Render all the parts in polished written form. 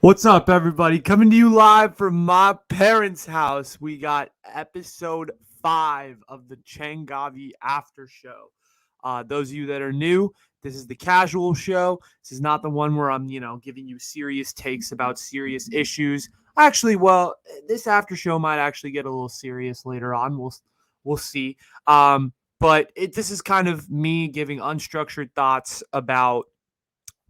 What's up, everybody? Coming to you live from my parents' house. We got episode 5 of the Changavi Aftershow. Those of you that are new, this is the casual show. This is not the one where I'm, giving you serious takes about serious issues. Actually, this aftershow might actually get a little serious later on. We'll see. This is kind of me giving unstructured thoughts about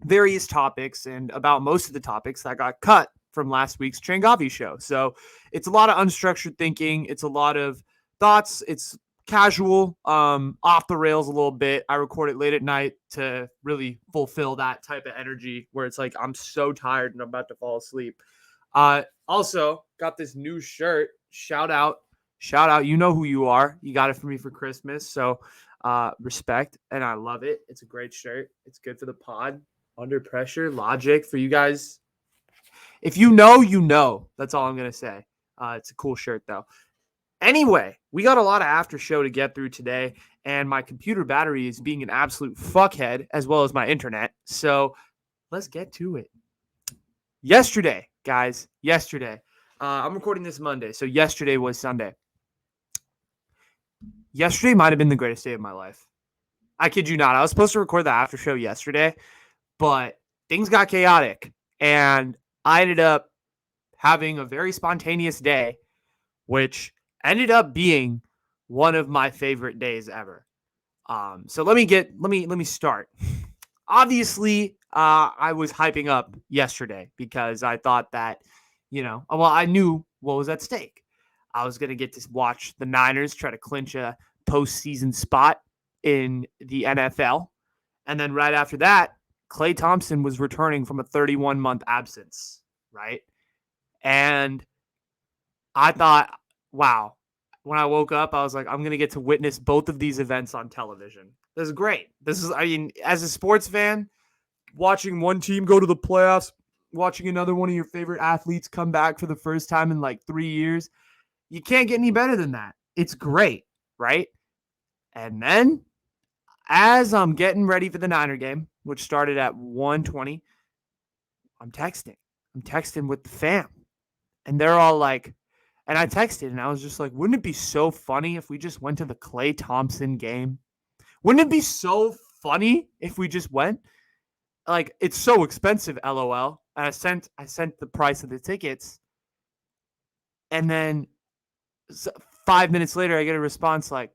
various topics and about most of the topics that got cut from last week's Changavi show. So it's a lot of unstructured thinking. It's a lot of thoughts. It's casual, off the rails a little bit. I record it late at night to really fulfill that type of energy where it's like I'm so tired and I'm about to fall asleep. Also got this new shirt. Shout out. You know who you are. You got it for me for Christmas. So respect. And I love it. It's a great shirt. It's good for the pod. Under Pressure, Logic, for you guys. If you know, you know. That's all I'm going to say. It's a cool shirt, though. Anyway, we got a lot of after show to get through today, and my computer battery is being an absolute fuckhead, as well as my internet. So let's get to it. Yesterday, guys, I'm recording this Monday, so yesterday was Sunday. Yesterday might have been the greatest day of my life. I kid you not. I was supposed to record the after show yesterday, but things got chaotic, and I ended up having a very spontaneous day, which ended up being one of my favorite days ever. So let me start. Obviously, I was hyping up yesterday because I thought that, I knew what was at stake. I was going to get to watch the Niners try to clinch a postseason spot in the NFL. And then right after that, Klay Thompson was returning from a 31-month absence, right? And I thought, wow, when I woke up, I was like, I'm going to get to witness both of these events on television. This is great. As a sports fan, watching one team go to the playoffs, watching another one of your favorite athletes come back for the first time in like 3 years, you can't get any better than that. It's great, right? And then as I'm getting ready for the Niner game, which started at 1:20, I'm texting with the fam. And they're all like, and I texted and I was just like, wouldn't it be so funny if we just went to the Klay Thompson game? Wouldn't it be so funny if we just went? Like, it's so expensive, LOL. And I sent the price of the tickets. And then 5 minutes later, I get a response like,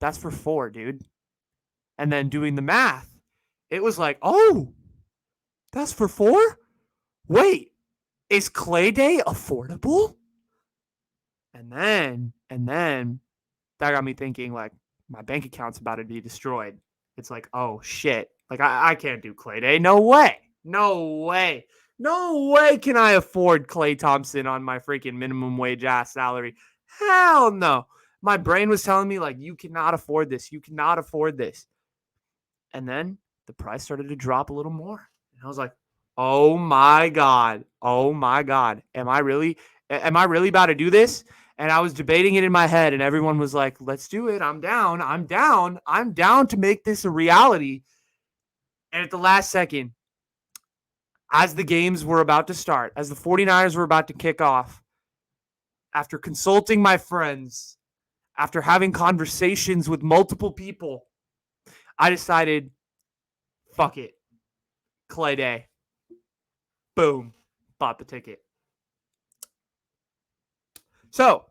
that's for 4, dude. And then doing the math, it was like, oh, that's for 4? Wait, is Klay Day affordable? And then that got me thinking, like, my bank account's about to be destroyed. It's like, oh, shit. Like, I can't do Klay Day. No way can I afford Klay Thompson on my freaking minimum wage ass salary. Hell no. My brain was telling me, like, you cannot afford this. And then the price started to drop a little more. And I was like, oh my God. Am I really about to do this? And I was debating it in my head, and everyone was like, let's do it. I'm down to make this a reality. And at the last second, as the games were about to start, as the 49ers were about to kick off, after consulting my friends, after having conversations with multiple people, I decided, fuck it. Klay Day. Boom. Bought the ticket. So,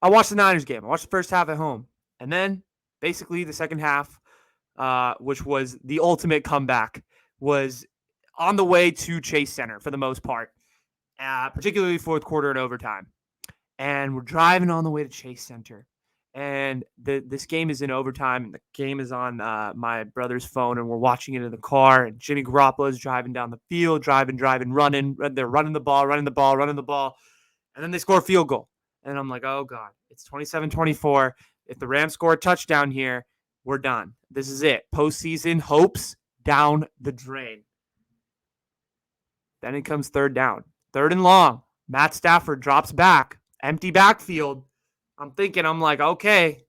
I watched the Niners game. I watched the first half at home. And then, basically, the second half, which was the ultimate comeback, was on the way to Chase Center for the most part, particularly fourth quarter and overtime. And we're driving on the way to Chase Center. And this game is in overtime, and the game is on my brother's phone, and we're watching it in the car. And Jimmy Garoppolo is driving down the field, driving, running. They're running the ball. And then they score a field goal. And I'm like, oh, God, it's 27-24. If the Rams score a touchdown here, we're done. This is it. Postseason hopes down the drain. Then it comes third down. Third and long. Matt Stafford drops back. Empty backfield. I'm like, okay,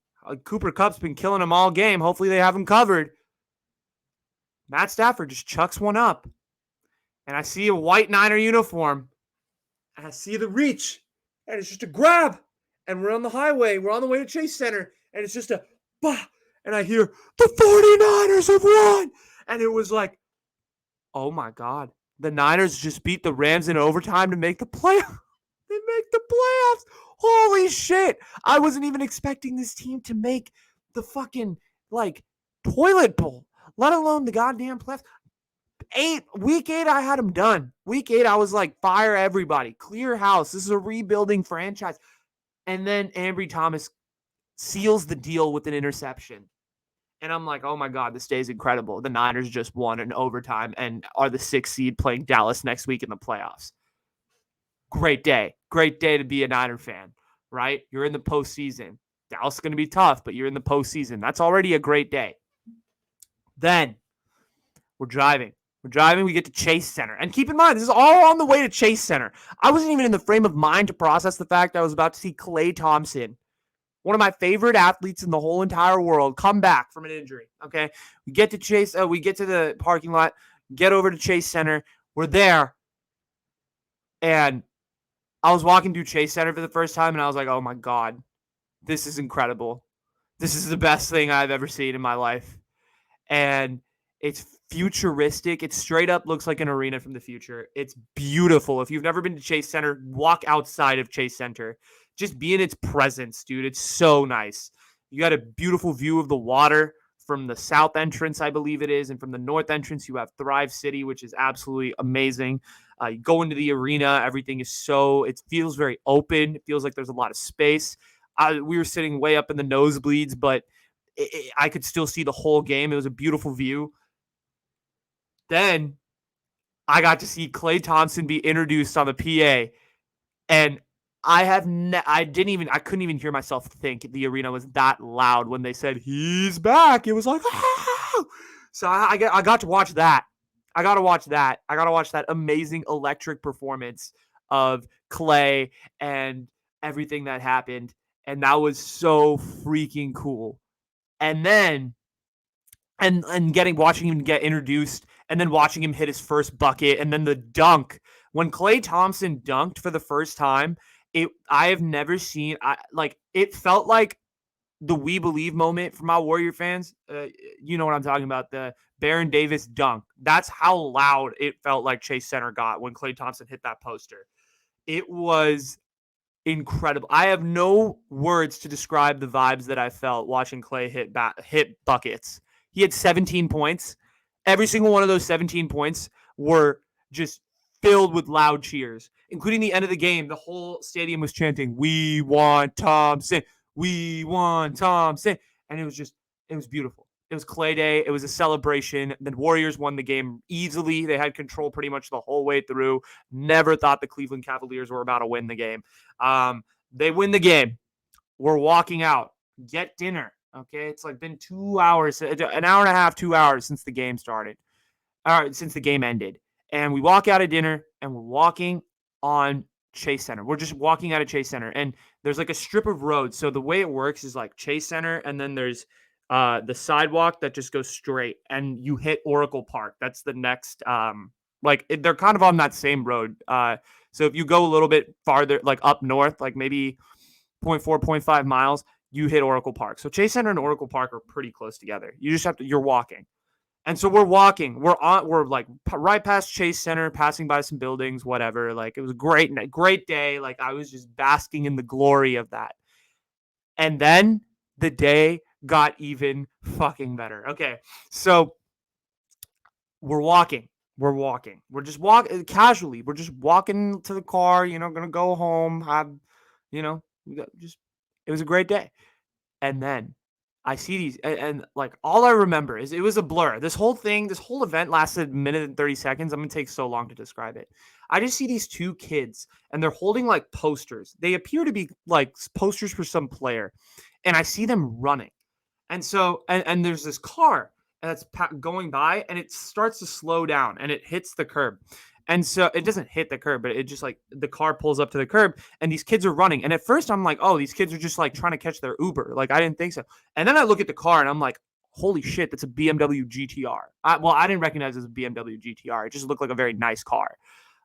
Cooper Kupp's been killing them all game. Hopefully they have him covered. Matt Stafford just chucks one up. and I see a white Niner uniform, and I see the reach, and it's just a grab, and we're on the highway. We're on the way to Chase Center, and it's just a bah, and I hear the 49ers have won, and it was like, oh my God, the Niners just beat the Rams in overtime to make the playoffs. They make the playoffs. Holy shit. I wasn't even expecting this team to make the fucking like toilet bowl, let alone the goddamn playoffs. Week 8, I had them done. Week 8, I was like, fire everybody, clear house. This is a rebuilding franchise. And then Ambry Thomas seals the deal with an interception. And I'm like, oh my God, this day is incredible. The Niners just won in overtime and are the 6th seed playing Dallas next week in the playoffs. Great day. Great day to be a Niner fan, right? You're in the postseason. Dallas is going to be tough, but you're in the postseason. That's already a great day. Then we're driving. We get to Chase Center. And keep in mind, this is all on the way to Chase Center. I wasn't even in the frame of mind to process the fact I was about to see Klay Thompson, one of my favorite athletes in the whole entire world, come back from an injury. Okay. We get to we get to the parking lot, get over to Chase Center. We're there. And I was walking through Chase Center for the first time, and I was like, oh my God, this is incredible. This is the best thing I've ever seen in my life. And it's futuristic. It straight up looks like an arena from the future. It's beautiful. If you've never been to Chase Center, walk outside of Chase Center. Just be in its presence, dude. It's so nice. You got a beautiful view of the water from the south entrance, I believe it is, and from the north entrance, you have Thrive City, which is absolutely amazing. You go into the arena, everything is it feels very open. It feels like there's a lot of space. We were sitting way up in the nosebleeds, but I could still see the whole game. It was a beautiful view. Then I got to see Klay Thompson be introduced on the PA, and I couldn't even hear myself think the arena was that loud when they said he's back. It was like, ah! So I got to watch that. I got to watch that amazing electric performance of Klay and everything that happened. And that was so freaking cool. And then, and watching him get introduced, and then watching him hit his first bucket, and then the dunk. When Klay Thompson dunked for the first time, I have never seen, it felt like the We Believe moment for my Warrior fans. You know what I'm talking about, the Baron Davis dunk. That's how loud it felt like Chase Center got when Klay Thompson hit that poster. It was incredible. I have no words to describe the vibes that I felt watching Klay hit buckets. He had 17 points. Every single one of those 17 points were just filled with loud cheers, including the end of the game. The whole stadium was chanting, "We want Thompson. We want Thompson." And it was beautiful. It was Klay Day. It was a celebration. The Warriors won the game easily. They had control pretty much the whole way through. Never thought the Cleveland Cavaliers were about to win the game. They win the game. We're walking out. Get dinner. Okay, it's like been 2 hours, an hour and a half, 2 hours since the game started. Since the game ended. And we walk out of dinner, and we're walking on Chase Center. We're just walking out of Chase Center, and there's like a strip of road. So the way it works is like Chase Center, and then there's the sidewalk that just goes straight, and you hit Oracle Park. That's the next, they're kind of on that same road. So if you go a little bit farther, like up north, like maybe 0.4, 0.5 miles, you hit Oracle Park. So Chase Center and Oracle Park are pretty close together. You're walking. And so we're walking. We're like right past Chase Center, passing by some buildings, whatever. Like, it was a great day. Like, I was just basking in the glory of that. And then the day got even fucking better. Okay, so we're walking. We're just walking casually. We're just walking to the car, gonna go home, it was a great day. And then I see these, and like, all I remember is it was a blur. This whole event lasted a minute and 30 seconds. I'm going to take so long to describe it. I just see these two kids, and they're holding like posters. They appear to be like posters for some player. And I see them running. And so, and there's this car that's going by, and it starts to slow down, and it hits the curb. And so it doesn't hit the curb, but it just like the car pulls up to the curb, and these kids are running. And at first I'm like, oh, these kids are just like trying to catch their Uber. Like, I didn't think so. And then I look at the car, and I'm like, holy shit, that's a BMW GTR. I didn't recognize it as a BMW GTR. It just looked like a very nice car.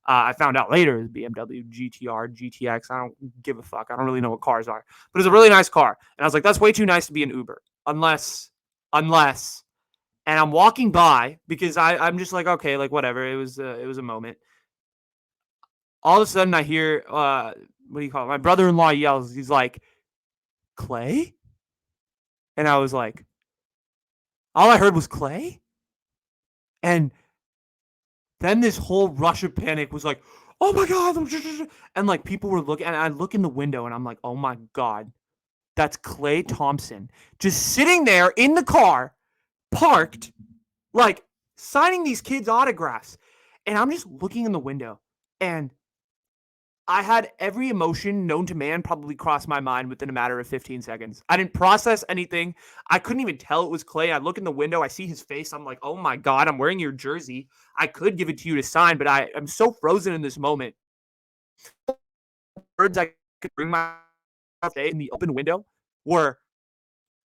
I found out later it was BMW GTR, GTX. I don't give a fuck. I don't really know what cars are, but it's a really nice car. And I was like, that's way too nice to be an Uber, unless, and I'm walking by because I'm just like, okay, like whatever. It was a moment. All of a sudden, I hear what do you call it? My brother-in-law yells. He's like, Klay, and I was like, all I heard was Klay, and then this whole rush of panic was like, oh my god, and like people were looking, and I look in the window, and I'm like, oh my god, that's Klay Thompson just sitting there in the car, parked, like signing these kids' autographs. And I'm just looking in the window, and I had every emotion known to man probably cross my mind within a matter of 15 seconds. I didn't process anything. I couldn't even tell it was Klay. I look in the window, I see his face. I'm like, oh my God, I'm wearing your jersey. I could give it to you to sign, but I'm so frozen in this moment. Words I could bring my day in the open window were,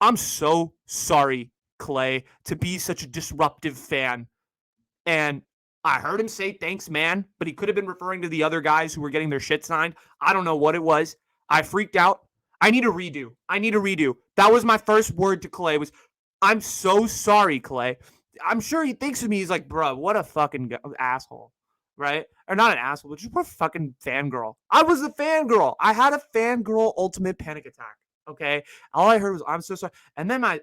I'm so sorry, Klay, to be such a disruptive fan. And I heard him say thanks, man, but he could have been referring to the other guys who were getting their shit signed. I don't know what it was. I freaked out. I need a redo. That was my first word to Klay was, I'm so sorry, Klay. I'm sure he thinks of me. He's like, bro, what a fucking asshole, right? Or not an asshole, but just what a fucking fangirl. I was a fangirl. I had a fangirl ultimate panic attack. Okay. All I heard was, I'm so sorry. And then my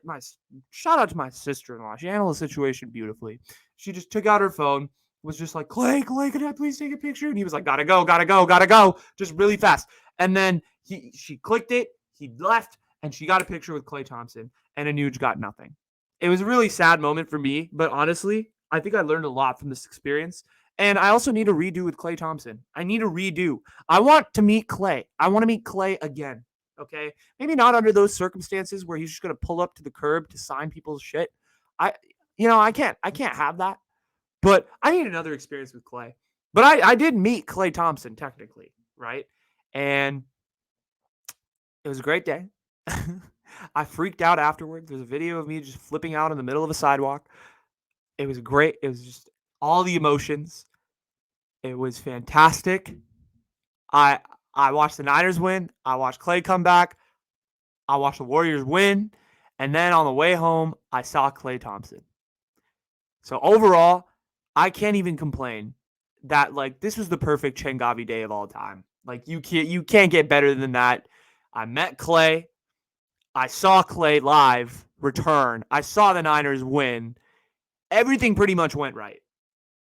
shout out to my sister-in-law. She handled the situation beautifully. She just took out her phone, was just like, Klay, could I please take a picture? And he was like, gotta go, just really fast. And then she clicked it, he left, and she got a picture with Klay Thompson, and Anuj got nothing. It was a really sad moment for me, but honestly, I think I learned a lot from this experience. And I also need a redo with Klay Thompson. I need a redo. I want to meet Klay. I want to meet Klay again. Okay. Maybe not under those circumstances where he's just going to pull up to the curb to sign people's shit. I can't have that. But I need another experience with Klay. But I did meet Klay Thompson technically, right? And it was a great day. I freaked out afterwards. There's a video of me just flipping out in the middle of a sidewalk. It was great. It was just all the emotions. It was fantastic. I watched the Niners win. I watched Klay come back. I watched the Warriors win. And then on the way home, I saw Klay Thompson. So overall, I can't even complain that like this was the perfect Changavi day of all time. Like you can't get better than that. I met Klay. I saw Klay live return. I saw the Niners win. Everything pretty much went right.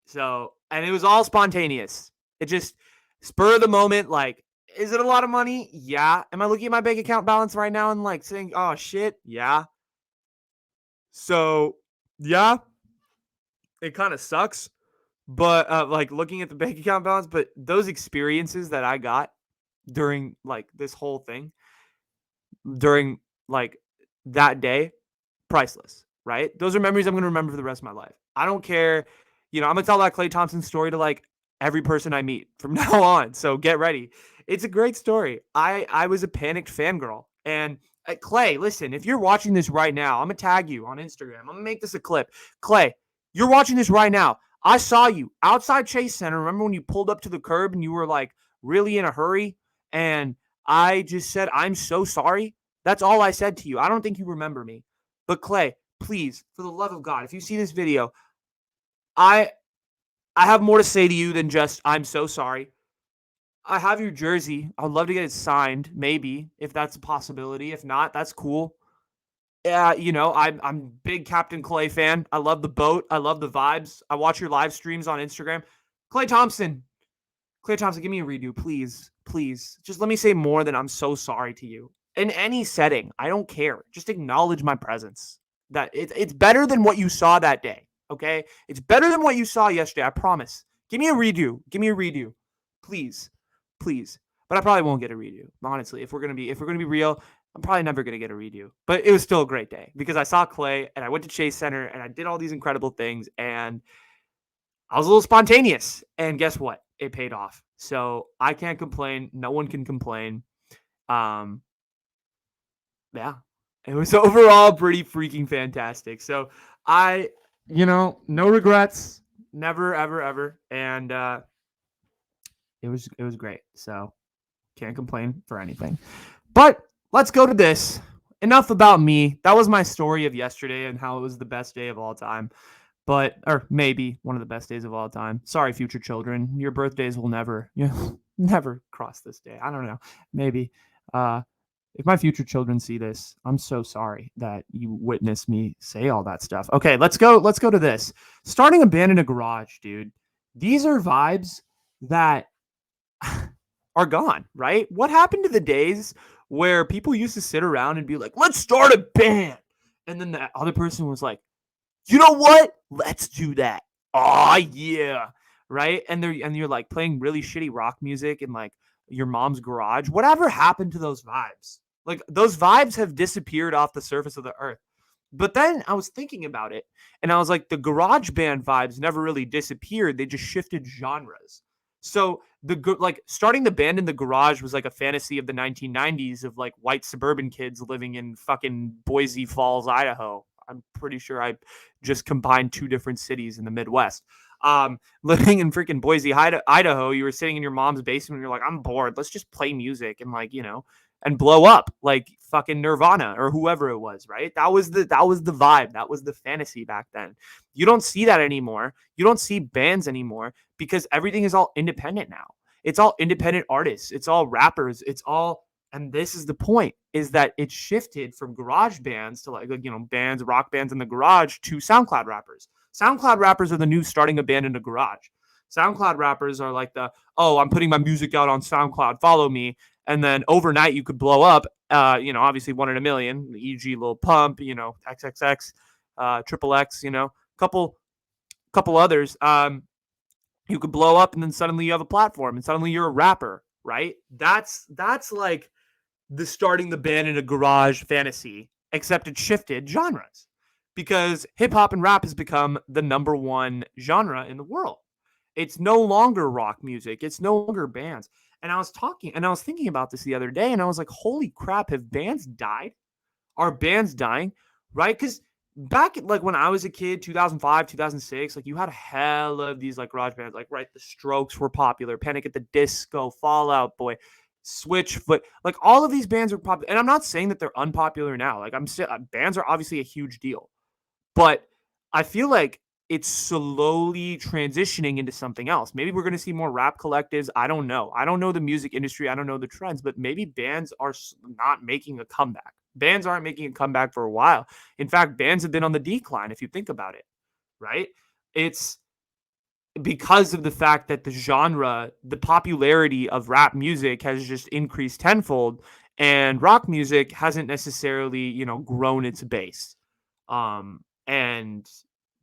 So, and it was all spontaneous. It just spur of the moment. Like, is it a lot of money? Yeah. Am I looking at my bank account balance right now and like saying, oh shit? Yeah. So, yeah, it kind of sucks. But like looking at the bank account balance, but those experiences that I got during like this whole thing, during like that day, priceless, right? Those are memories I'm going to remember for the rest of my life. I don't care. I'm going to tell that Klay Thompson story to like every person I meet from now on. So get ready. It's a great story. I was a panicked fangirl. And Klay, listen, if you're watching this right now, I'm going to tag you on Instagram. I'm going to make this a clip. Klay, you're watching this right now. I saw you outside Chase Center. Remember when you pulled up to the curb and you were like really in a hurry? And I just said, I'm so sorry. That's all I said to you. I don't think you remember me. But Klay, please, for the love of God, if you see this video, I have more to say to you than just, I'm so sorry. I have your jersey. I'd love to get it signed, maybe, if that's a possibility. If not, that's cool. Yeah, I'm big Captain Klay fan. I love the boat. I love the vibes. I watch your live streams on Instagram. Klay Thompson, give me a redo, please. Please. Just let me say more than I'm so sorry to you. In any setting, I don't care. Just acknowledge my presence. That it's better than what you saw that day, okay? It's better than what you saw yesterday, I promise. Give me a redo. Please. Please. But I probably won't get a redo, honestly. If we're going to be real, I'm probably never going to get a redo. But it was still a great day because I saw Klay and I went to Chase Center and I did all these incredible things and I was a little spontaneous. And guess what? It paid off. So I can't complain. No one can complain. Yeah. It was overall pretty freaking fantastic. So I, no regrets, never, ever, ever, and it was great. So can't complain for anything. But let's go to this. Enough about me. That was my story of yesterday and how it was the best day of all time. Or maybe one of the best days of all time. Sorry, future children. Your birthdays will never, never cross this day. I don't know. Maybe. If my future children see this, I'm so sorry that you witnessed me say all that stuff. Okay, let's go to this. Starting a band in a garage, dude. These are vibes that are gone, right? What happened to the days where people used to sit around and be like, let's start a band? And then the other person was like, you know what? Let's do that. Oh yeah. Right? And you're like playing really shitty rock music in like your mom's garage. Whatever happened to those vibes? Like those vibes have disappeared off the surface of the earth. But then I was thinking about it and I was like, the garage band vibes never really disappeared. They just shifted genres. So like starting the band in the garage was like a fantasy of the 1990s of like white suburban kids living in fucking Boise Falls, Idaho. I'm pretty sure I just combined two different cities in the Midwest. Living in freaking Boise, Idaho, you were sitting in your mom's basement and you're like, I'm bored. Let's just play music and like, and blow up like fucking Nirvana or whoever it was, right? That was the vibe. That was the fantasy back then. You don't see that anymore. You don't see bands anymore because everything is all independent now. It's all independent artists. It's all rappers. It's all, and this is the point, is that it shifted from garage bands to like bands, rock bands in the garage to SoundCloud rappers. SoundCloud rappers are the new starting a band in the garage. SoundCloud rappers are like I'm putting my music out on SoundCloud, follow me. And then overnight you could blow up, obviously one in a million, e.g. Lil Pump, XXX, Triple X, couple others. You could blow up and then suddenly you have a platform and suddenly you're a rapper, right? That's like the starting the band in a garage fantasy, except it shifted genres because hip hop and rap has become the number one genre in the world. It's no longer rock music. It's no longer bands. And I was thinking about this the other day and I was like, holy crap, have bands died? Are bands dying? Right? Because back like when I was a kid, 2005, 2006, like you had a hell of these like garage bands, like right, the Strokes were popular, Panic at the Disco, Fall Out Boy, Switchfoot, like all of these bands are popular. And I'm not saying that they're unpopular now. Like I'm still bands are obviously a huge deal, but I feel like it's slowly transitioning into something else. Maybe we're going to see more rap collectives. I don't know. I don't know the music industry. I don't know the trends, but maybe bands are not making a comeback. Bands aren't making a comeback for a while. In fact, bands have been on the decline if you think about it, right? It's because of the fact that the genre, the popularity of rap music has just increased tenfold and rock music hasn't necessarily, grown its base. And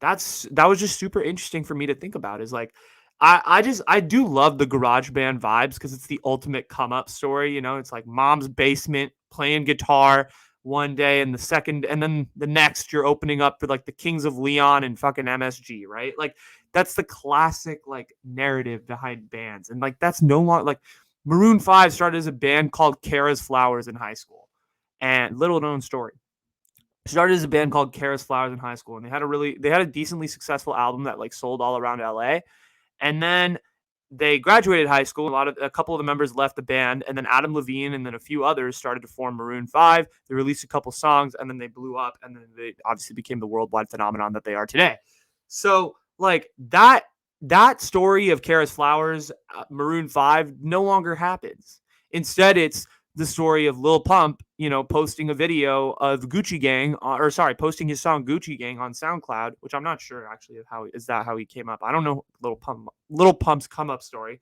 that was just super interesting for me to think about is like, I do love the garage band vibes because it's the ultimate come up story. It's like mom's basement playing guitar one day and then the next you're opening up for like the Kings of Leon and fucking MSG, right? Like that's the classic like narrative behind bands. And like that's no longer like Maroon 5 started as a band called Kara's Flowers in high school. And little known story. Started as a band called Kara's Flowers in high school, and they had a decently successful album that like sold all around LA. And then they graduated high school. A couple of the members left the band, and then Adam Levine and then a few others started to form Maroon 5. They released a couple songs, and then they blew up, and then they obviously became the worldwide phenomenon that they are today. So like that story of Kara's Flowers, Maroon 5 no longer happens. Instead, it's the story of Lil Pump, posting a video of Gucci Gang, posting his song Gucci Gang on SoundCloud, which I'm not sure actually of how he came up. I don't know Lil Pump's come up story,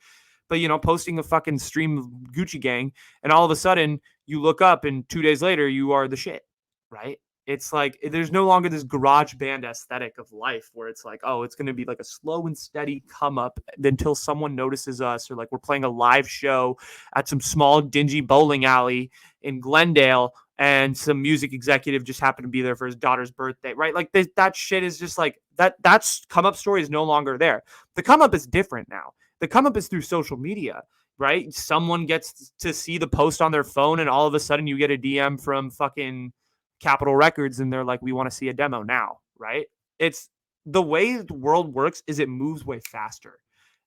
but posting a fucking stream of Gucci Gang, and all of a sudden you look up and 2 days later you are the shit, right? It's like there's no longer this garage band aesthetic of life where it's like, oh, it's going to be like a slow and steady come up until someone notices us, or like we're playing a live show at some small dingy bowling alley in Glendale and some music executive just happened to be there for his daughter's birthday, right? Like that shit is just like that's come up story is no longer there. The come up is different now. The come up is through social media, right? Someone gets to see the post on their phone and all of a sudden you get a DM from fucking Capitol Records and they're like, we want to see a demo now, right? It's the way the world works is it moves way faster.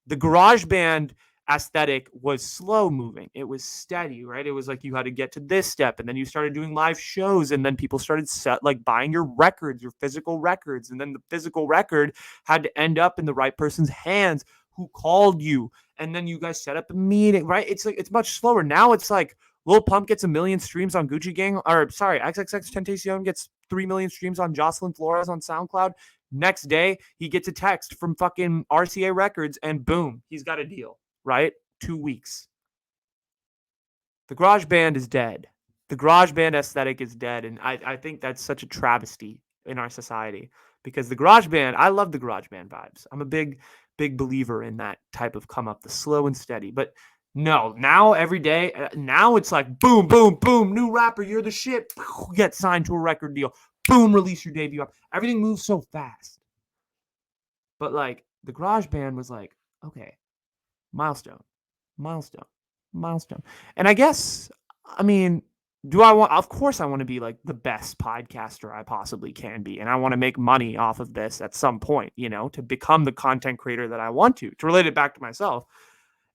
The garage band aesthetic was slow moving. It was steady, right? It was like you had to get to this step and then you started doing live shows and then people started buying your records, your physical records. And then the physical record had to end up in the right person's hands who called you. And then you guys set up a meeting, right? It's like, it's much slower. Now it's like Lil Pump gets 1 million streams on Gucci Gang, or sorry, XXX Tentacion gets 3 million streams on Jocelyn Flores on SoundCloud. Next day, he gets a text from fucking RCA Records and boom, he's got a deal, right? 2 weeks. The garage band is dead. The garage band aesthetic is dead. And I think that's such a travesty in our society because the garage band, I love the garage band vibes. I'm a big believer in that type of come up, the slow and steady. But no, now every day, now it's like boom, boom, boom, new rapper, you're the shit. Get signed to a record deal. Boom, release your debut. Everything moves so fast. But like the garage band was like, okay, milestone. And I guess, I mean, of course I want to be like the best podcaster I possibly can be. And I want to make money off of this at some point, to become the content creator that I want to relate it back to myself.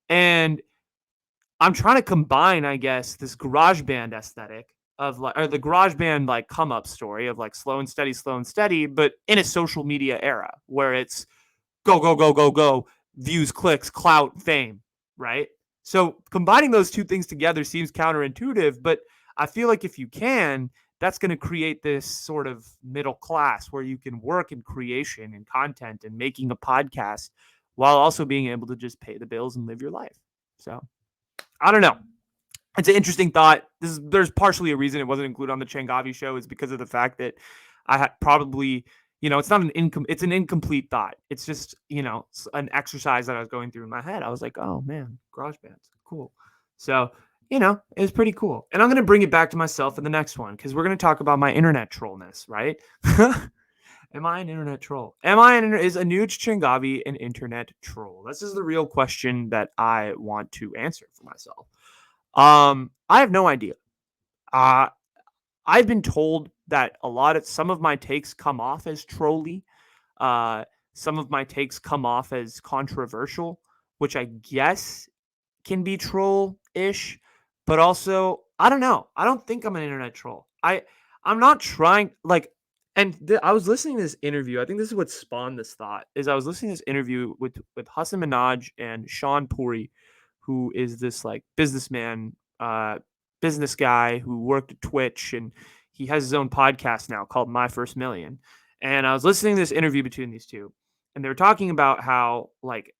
And I'm trying to combine, I guess, this garage band aesthetic of like, or the garage band like come up story of like slow and steady, but in a social media era where it's go, views, clicks, clout, fame, right? So combining those two things together seems counterintuitive, but I feel like if you can, that's going to create this sort of middle class where you can work in creation and content and making a podcast while also being able to just pay the bills and live your life. So I don't know. It's an interesting thought. There's partially a reason it wasn't included on the Changavi show is because of the fact that I had probably, it's not it's an incomplete thought. It's just, an exercise that I was going through in my head. I was like, oh man, garage bands, cool. So, it was pretty cool. And I'm going to bring it back to myself in the next one because we're going to talk about my internet trollness, right? Am I an internet troll? Is Anuj Changavi an internet troll? This is the real question that I want to answer for myself. I have no idea. I've been told that some of my takes come off as trolly. Some of my takes come off as controversial, which I guess can be troll-ish, but also I don't know. I don't think I'm an internet troll. I'm not trying I was listening to this interview. I think this is what spawned this thought. Is I was listening to this interview with Hassan Minaj and Sean Puri, who is this like businessman, business guy who worked at Twitch, and he has his own podcast now called My First Million. And I was listening to this interview between these two, and they were talking about how like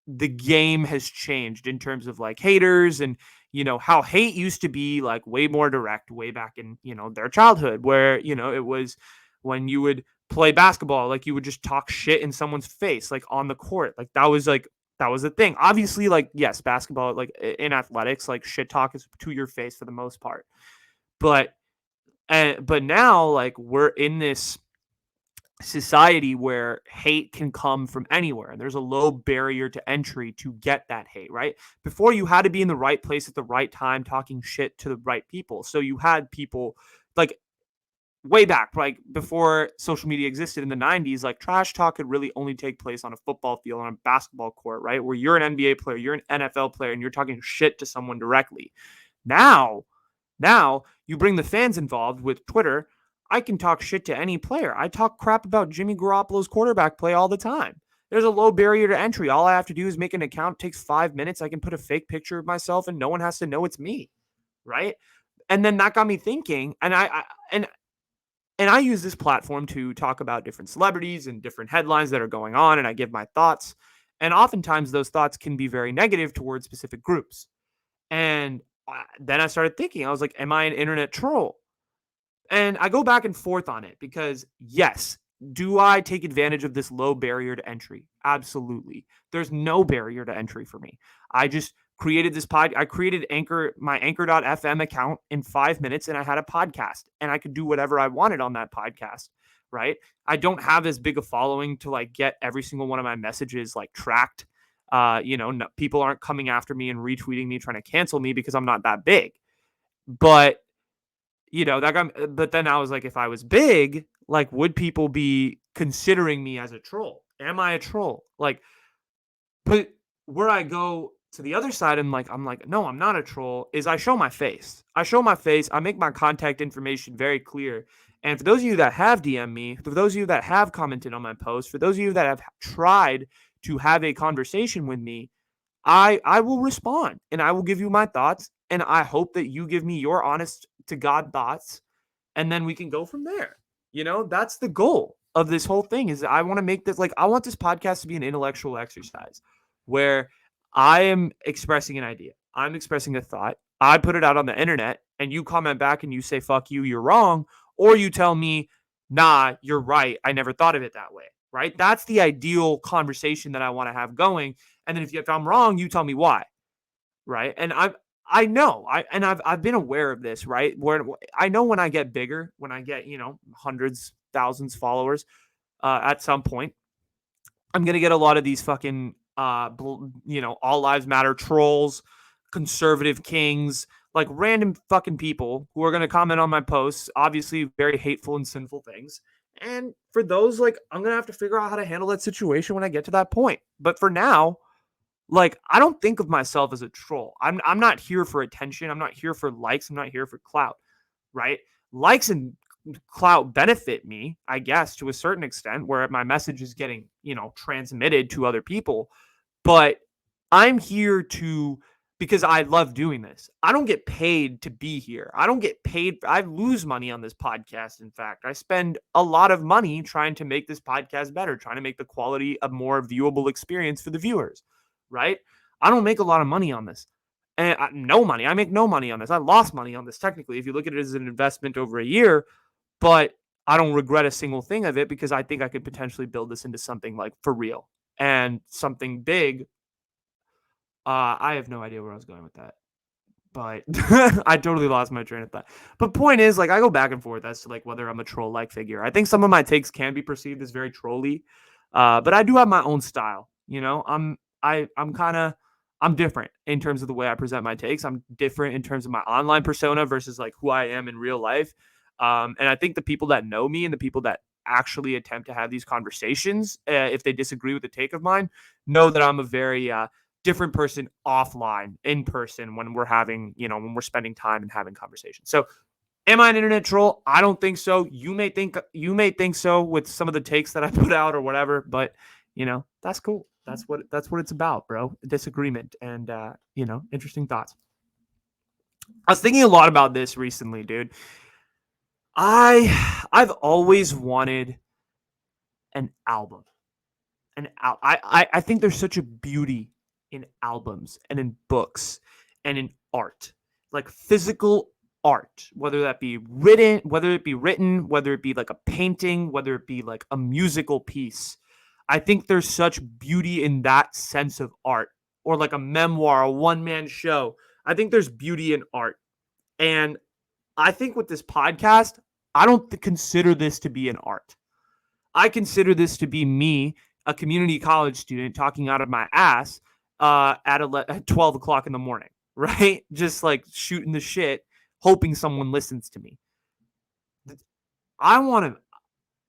the game has changed in terms of like haters and how hate used to be like way more direct way back in their childhood where it was when you would play basketball, like you would just talk shit in someone's face like on the court, like that was the thing. Obviously, like yes, basketball, like in athletics, like shit talk is to your face for the most part, but now like we're in this society where hate can come from anywhere and there's a low barrier to entry to get that hate, right? Before, you had to be in the right place at the right time talking shit to the right people. So you had people like way back, like before social media existed in the 90s, like trash talk could really only take place on a football field, on a basketball court, right? Where you're an NBA player, you're an NFL player, and you're talking shit to someone directly. Now you bring the fans involved with Twitter. I can talk shit to any player. I talk crap about Jimmy Garoppolo's quarterback play all the time. There's a low barrier to entry. All I have to do is make an account. It takes 5 minutes. I can put a fake picture of myself and no one has to know it's me, right? And then that got me thinking, and I use this platform to talk about different celebrities and different headlines that are going on, and I give my thoughts. And oftentimes those thoughts can be very negative towards specific groups. And then I started thinking, I was like, am I an internet troll? And I go back and forth on it because, yes, do I take advantage of this low barrier to entry? Absolutely. There's no barrier to entry for me. I just created this I created my anchor.fm account in 5 minutes, and I had a podcast, and I could do whatever I wanted on that podcast, right? I don't have as big a following to like get every single one of my messages like tracked. No, people aren't coming after me and retweeting me trying to cancel me because I'm not that big. But that got, but then I was like, if I was big, like, would people be considering me as a troll? Am I a troll? Like, but where I go to the other side, I'm like, no, I'm not a troll. Is I show my face. I show my face. I make my contact information very clear. And for those of you that have DM me, for those of you that have commented on my post, for those of you that have tried to have a conversation with me, I will respond and I will give you my thoughts. And I hope that you give me your honest to God thoughts. And then we can go from there. That's the goal of this whole thing is I want to make this, like, I want this podcast to be an intellectual exercise where I am expressing an idea. I'm expressing a thought. I put it out on the internet and you comment back and you say, fuck you, you're wrong. Or you tell me, nah, you're right. I never thought of it that way. Right. That's the ideal conversation that I want to have going. And then if I'm wrong, you tell me why. Right. And I know I've been aware of this, right? Where I know when I get bigger, when I get, hundreds, thousands followers, at some point, I'm going to get a lot of these fucking, all lives matter trolls, conservative kings, like random fucking people who are going to comment on my posts, obviously very hateful and sinful things. And for those, like, I'm going to have to figure out how to handle that situation when I get to that point. But for now, like, I don't think of myself as a troll. I'm not here for attention. I'm not here for likes. I'm not here for clout, right? Likes and clout benefit me, I guess, to a certain extent, where my message is getting, transmitted to other people. But I'm here because I love doing this. I don't get paid to be here. I don't get paid. I lose money on this podcast. In fact, I spend a lot of money trying to make this podcast better, trying to make the quality a more viewable experience for the viewers. Right? I don't make a lot of money on this. And no money. I make no money on this. I lost money on this technically if you look at it as an investment over a year, but I don't regret a single thing of it because I think I could potentially build this into something like for real and something big. I have no idea where I was going with that, but I totally lost my train of thought. But point is, like, I go back and forth as to like whether I'm a troll-like figure. I think some of my takes can be perceived as very trolly, but I do have my own style. I'm different in terms of the way I present my takes. I'm different in terms of my online persona versus like who I am in real life. And I think the people that know me and the people that actually attempt to have these conversations, if they disagree with the take of mine, know that I'm a very different person offline, in person, when we're having, when we're spending time and having conversations. So am I an internet troll? I don't think so. You may think so with some of the takes that I put out or whatever, but that's cool. That's what it's about, bro. Disagreement and interesting thoughts. I was thinking a lot about this recently, dude. I've always wanted an album. I think there's such a beauty in albums and in books and in art, like physical art, whether it be written, whether it be like a painting, whether it be like a musical piece. I think there's such beauty in that sense of art, or like a memoir, a one-man show. I think there's beauty in art. And I think with this podcast, I don't consider this to be an art. I consider this to be me, a community college student, talking out of my ass at 12 o'clock in the morning, right? Just like shooting the shit, hoping someone listens to me. I want to,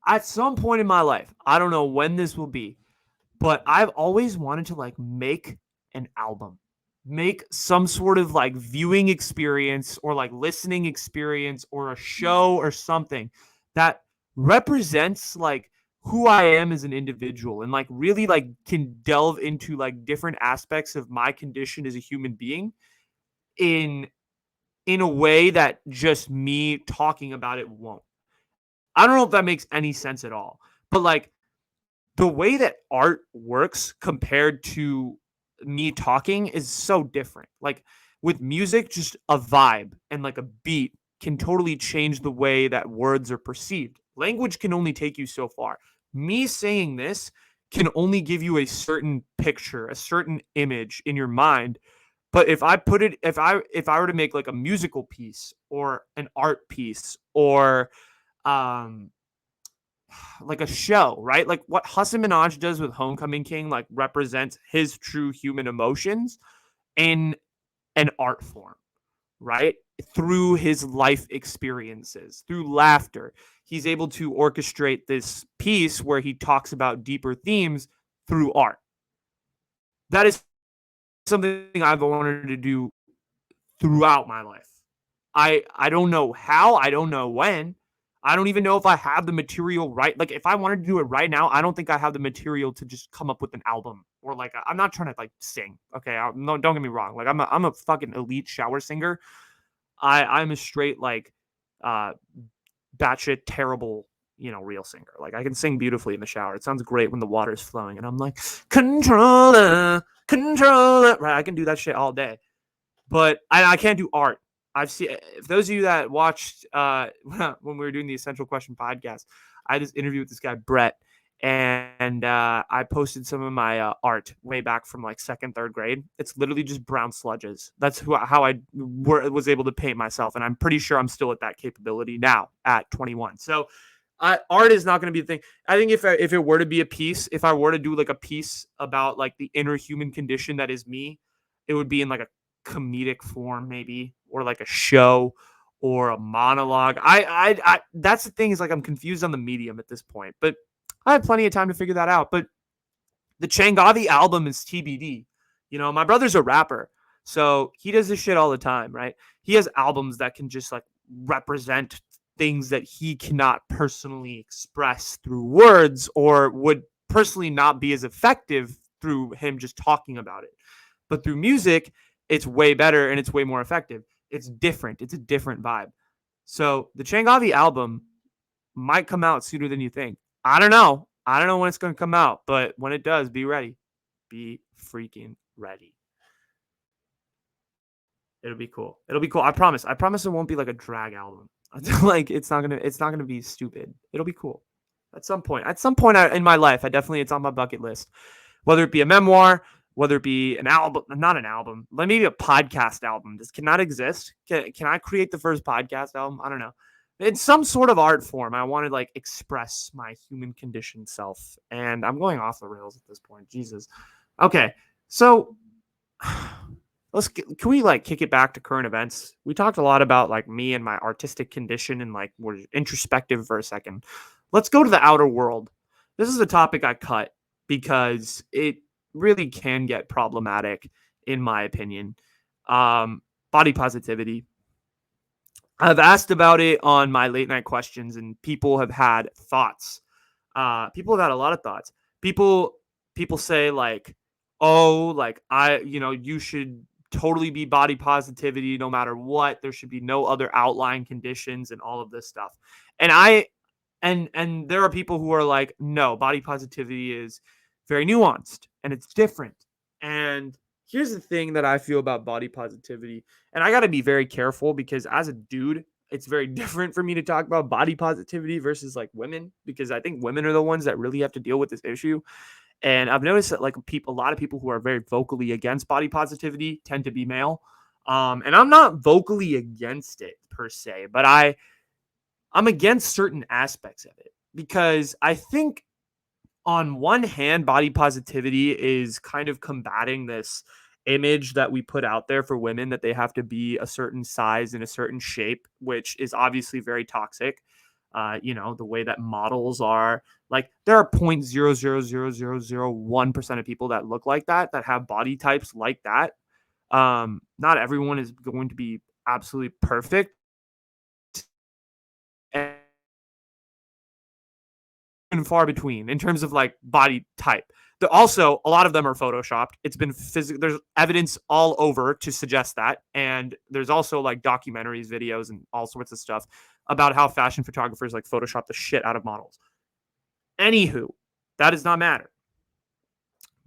at some point in my life, I don't know when this will be, but I've always wanted to like make an album, make some sort of like viewing experience or like listening experience or a show or something that represents like who I am as an individual and like really like can delve into like different aspects of my condition as a human being in a way that just me talking about it won't. I don't know if that makes any sense at all, but like the way that art works compared to me talking is so different. Like with music, just a vibe and like a beat can totally change the way that words are perceived. Language can only take you so far. Me saying this can only give you a certain picture, a certain image in your mind. But if I put it, if I were to make like a musical piece or an art piece or like a show, right? Like what Hassan Minaj does with Homecoming King, like represents his true human emotions in an art form, right? Through his life experiences, through laughter. He's able to orchestrate this piece where he talks about deeper themes through art. That is something I've wanted to do throughout my life. I don't know how, I don't know when. I don't even know if I have the material right. Like if I wanted to do it right now, I don't think I have the material to just come up with an album or like I'm not trying to like sing. Okay, no, don't get me wrong. Like I'm a fucking elite shower singer. I'm a straight like uh batshit terrible, real singer. Like I can sing beautifully in the shower. It sounds great when the water's flowing and I'm like controller, controller. Right, I can do that shit all day. But I can't do art. I've seen if those of you that watched when we were doing the Essential Question podcast, I had this interview with this guy Brett, and I posted some of my art way back from like second, third grade. It's literally just brown sludges. That's how I was able to paint myself, and I'm pretty sure I'm still at that capability now at 21. So. Art is not going to be the thing. I think if it were to be a piece, if I were to do like a piece about like the inner human condition that is me, it would be in like a comedic form maybe, or like a show or a monologue. I that's the thing, is like I'm confused on the medium at this point, but I have plenty of time to figure that out. But the Changavi album is TBD. My brother's a rapper, so he does this shit all the time, right? He has albums that can just like represent things that he cannot personally express through words, or would personally not be as effective through him just talking about it. But through music, it's way better and it's way more effective. It's different. It's a different vibe. So the Changavi album might come out sooner than you think. I don't know. I don't know when it's going to come out, but when it does, be ready. Be freaking ready. It'll be cool. It'll be cool. I promise. I promise it won't be like a drag album. Like it's not gonna be stupid. It'll be cool. At some point. In my life, it's on my bucket list. Whether it be a memoir, whether it be an album, not an album, but maybe a podcast album. This cannot exist. Can I create the first podcast album? I don't know. In some sort of art form, I want to like express my human condition self. And I'm going off the rails at this point. Jesus. Okay. So can we like kick it back to current events? We talked a lot about like me and my artistic condition and like we're introspective for a second. Let's go to the outer world. This is a topic I cut because it really can get problematic in my opinion. Body positivity. I've asked about it on my late night questions and people have had thoughts. People have had a lot of thoughts. People say like, oh, like you should totally be body positivity no matter what. There should be no other outlying conditions and all of this stuff. And and there are people who are like, no, body positivity is very nuanced and it's different. And here's the thing that I feel about body positivity. And I got to be very careful because as a dude, it's very different for me to talk about body positivity versus like women, because I think women are the ones that really have to deal with this issue. And I've noticed that like a lot of people who are very vocally against body positivity tend to be male. And I'm not vocally against it per se, but I'm against certain aspects of it because I think on one hand, body positivity is kind of combating this image that we put out there for women that they have to be a certain size and a certain shape, which is obviously very toxic. The way that models are, like there are 0.0000001% of people that look like that have body types like that. Not everyone is going to be absolutely perfect. And far between in terms of like body type. Also, a lot of them are photoshopped. It's been physical. There's evidence all over to suggest that, and there's also like documentaries, videos, and all sorts of stuff about how fashion photographers like Photoshop the shit out of models. Anywho, that does not matter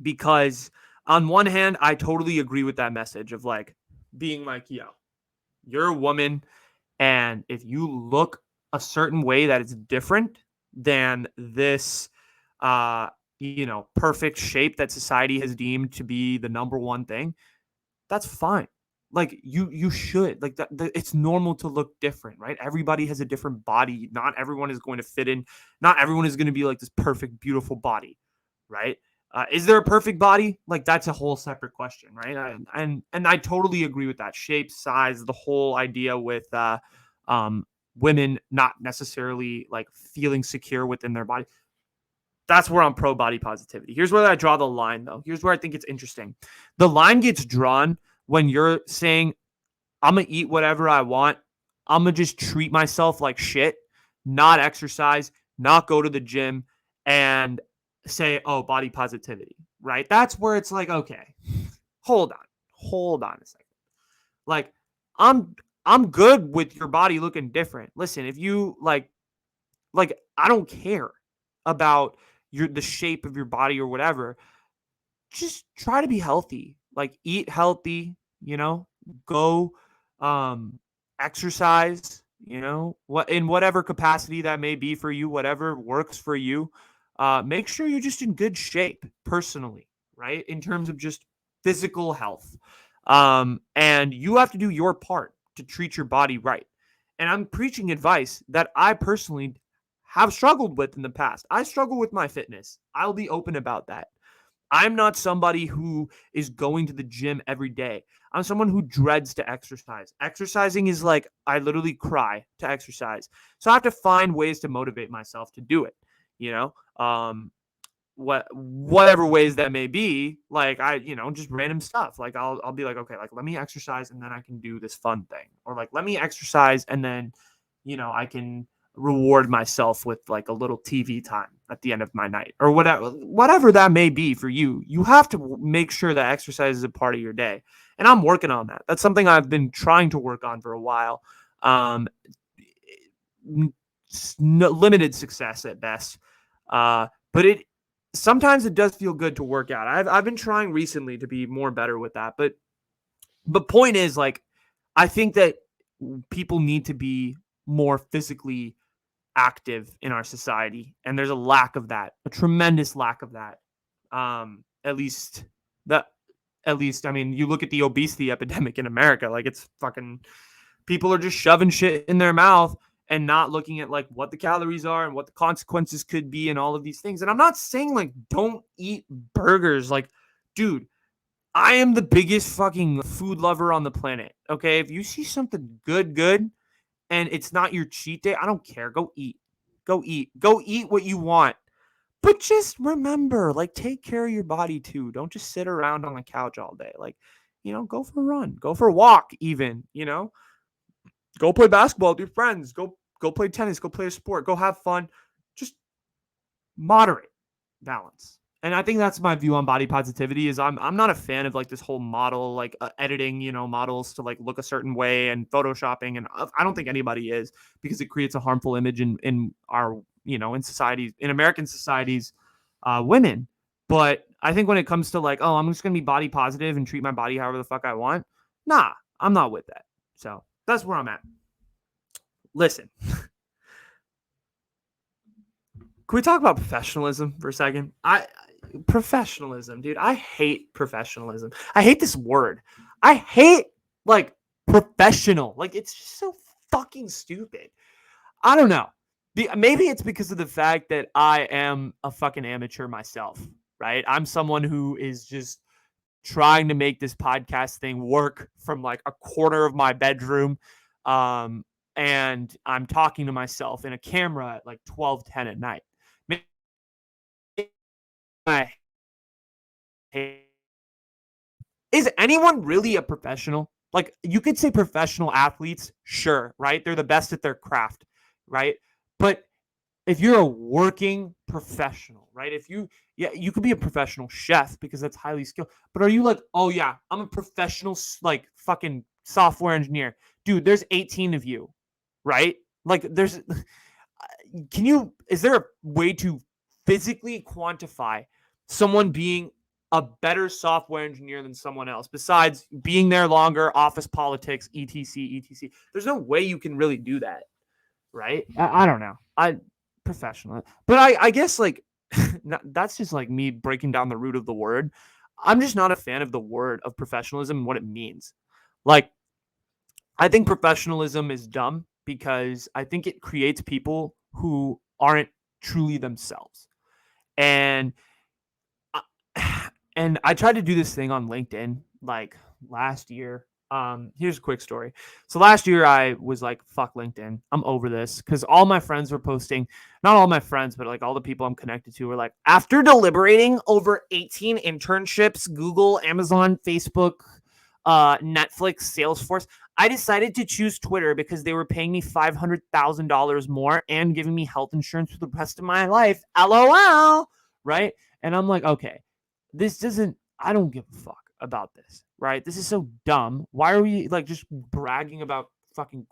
because on one hand, I totally agree with that message of like being like, yo, you're a woman, and if you look a certain way that is different than this perfect shape that society has deemed to be the number one thing, that's fine. Like you should like that. It's normal to look different, right? Everybody has a different body. Not everyone is going to fit in. Not everyone is going to be like this perfect, beautiful body, right? Is there a perfect body? Like that's a whole separate question, right? And I totally agree with that. Shape, size, the whole idea with um, women not necessarily like feeling secure within their body. That's where I'm pro body positivity. Here's where I draw the line, though. Here's where I think it's interesting. The line gets drawn when you're saying, I'm going to eat whatever I want. I'm going to just treat myself like shit, not exercise, not go to the gym, and say, oh, body positivity, right? That's where it's like, okay, hold on a second. Like, I'm I'm good with your body looking different. Listen, if you like I don't care about the shape of your body or whatever. Just try to be healthy. Like eat healthy, go um exercise, what in whatever capacity that may be for you, whatever works for you. Make sure you're just in good shape personally, right? In terms of just physical health. And you have to do your part to treat your body right. And I'm preaching advice that I personally have struggled with in the past. I struggle with my fitness. I'll be open about that. I'm not somebody who is going to the gym every day. I'm someone who dreads to exercise. Exercising is like I literally cry to exercise. So I have to find ways to motivate myself to do it, you know? Whatever ways that may be, like just random stuff. Like I'll be like, okay, like let me exercise and then I can do this fun thing. Or like let me exercise and then I can reward myself with like a little TV time at the end of my night or whatever that may be for you. You have to make sure that exercise is a part of your day. And I'm working on that. That's something I've been trying to work on for a while. Um, limited success at best. But it sometimes it does feel good to work out. I've been trying recently to be more better with that. But point is, like, I think that people need to be more physically active in our society, and there's a lack of that, a tremendous lack of that. At least that, at least I mean, you look at the obesity epidemic in America, like it's fucking people are just shoving shit in their mouth and not looking at like what the calories are and what the consequences could be and all of these things. And I'm not saying like don't eat burgers, like dude, I am the biggest fucking food lover on the planet. Okay, if you see something good and it's not your cheat day, I don't care. Go eat. Go eat. Go eat what you want. But just remember, like, take care of your body too. Don't just sit around on the couch all day. Like, go for a run, go for a walk, even, go play basketball with your friends, go play tennis, go play a sport, go have fun. Just moderate balance. And I think that's my view on body positivity is I'm not a fan of like this whole model, like editing, models to like look a certain way and photoshopping. And I don't think anybody is because it creates a harmful image in our, in societies, in American societies, women. But I think when it comes to like, oh, I'm just going to be body positive and treat my body however the fuck I want. Nah, I'm not with that. So that's where I'm at. Listen, can we talk about professionalism for a second? Professionalism, dude. I hate professionalism. I hate this word. I hate like professional. Like it's just so fucking stupid. I don't know. Maybe it's because of the fact that I am a fucking amateur myself, right? I'm someone who is just trying to make this podcast thing work from like a corner of my bedroom. And I'm talking to myself in a camera at like 12:10 at night. Is anyone really a professional? Like you could say professional athletes, sure, right? They're the best at their craft, right? But if you're a working professional, right? Yeah, you could be a professional chef because that's highly skilled. But are you like, oh yeah, I'm a professional like fucking software engineer, dude? There's 18 of you, right? Like there's, is there a way to physically quantify someone being a better software engineer than someone else besides being there longer, office politics, etc? There's no way you can really do that, right? I don't know. Professional, but I guess like that's just like me breaking down the root of the word. I'm just not a fan of the word of professionalism and what it means. Like I think professionalism is dumb because I think it creates people who aren't truly themselves. And And I tried to do this thing on LinkedIn like last year. Here's a quick story. So last year I was like, fuck LinkedIn. I'm over this because all my friends were posting, not all my friends, but like all the people I'm connected to were like, after deliberating over 18 internships, Google, Amazon, Facebook, Netflix, Salesforce, I decided to choose Twitter because they were paying me $500,000 more and giving me health insurance for the rest of my life. LOL. Right. And I'm like, okay, this doesn't, I don't give a fuck about this, right? This is so dumb. Why are we like just bragging about fucking